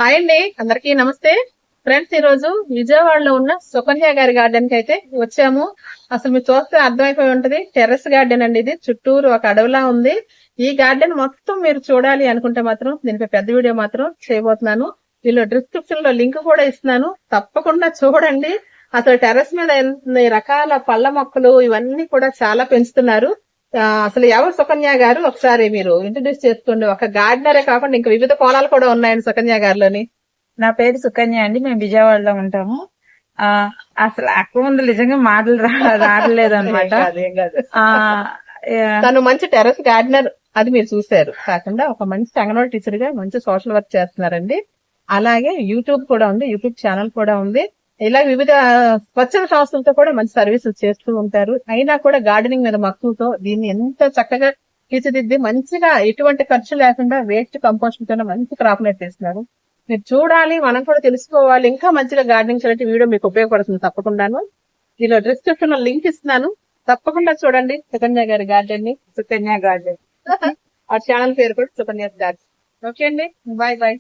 Hi అండి, అందరికీ నమస్తే. ఫ్రెండ్స్, ఈ రోజు విజయవాడలో ఉన్న సుకన్య గారి గార్డెన్ కి అయితే వచ్చాము. అసలు మీరు చూస్తే అర్థమైపోయి ఉంటది, టెర్రస్ గార్డెన్ అండి. ఇది చుట్టూరు ఒక అడవిలా ఉంది. ఈ గార్డెన్ మొత్తం మీరు చూడాలి అనుకుంటే మాత్రం దీనిపై పెద్ద వీడియో మాత్రం చేయబోతున్నాను. దీనిలో డిస్క్రిప్షన్ లో లింక్ కూడా ఇస్తున్నాను, తప్పకుండా చూడండి. అసలు టెర్రస్ మీద ఎన్ని రకాల పళ్ళ మొక్కలు ఇవన్నీ కూడా చాలా పెంచుతున్నారు. అసలు ఎవరు సుకన్య గారు, ఒకసారి మీరు ఇంట్రడ్యూస్ చేసుకోండి. ఒక గార్డెనరే కాకుండా ఇంకా వివిధ కోణాలు కూడా ఉన్నాయండి సుకన్య గారిలోని. నా పేరు సుకన్య అండి. మేము విజయవాడలో ఉంటాము. అసలు అక్క ముందు నిజంగా మాటలు రావట్లేదు అనమాట. తను మంచి టెర్రస్ గార్డెనర్, అది మీరు చూశారు. కాకుండా ఒక మంచి అంగన్వాడీ టీచర్ గా మంచి సోషల్ వర్క్ చేస్తున్నారండి. అలాగే యూట్యూబ్ కూడా ఉంది, యూట్యూబ్ ఛానల్ కూడా ఉంది. ఇలా వివిధ స్వచ్ఛంద సంస్థలతో కూడా మంచి సర్వీసెస్ చేస్తూ ఉంటారు. అయినా కూడా గార్డెనింగ్ మీద మక్కువతో దీన్ని ఎంత చక్కగా తీర్చిదిద్ది మంచిగా ఎటువంటి ఖర్చు లేకుండా వేస్ట్ కంపోస్ట్ తో మంచి క్రాప్ నెట్ తీస్తున్నారు. మీరు చూడాలి, మనం కూడా తెలుసుకోవాలి, ఇంకా మంచిగా గార్డెనింగ్ చేయాలంటే వీడియో మీకు ఉపయోగపడుతుంది తప్పకుండాను. దీనిలో డిస్క్రిప్షన్ లో లింక్ ఇస్తున్నాను, తప్పకుండా చూడండి సుకన్య గారి గార్డెన్ ని. సుకన్య గార్డెన్ ఆ ఛానల్ పేరు కూడా సుకన్య గార్డెన్. ఓకే అండి, బాయ్ బాయ్.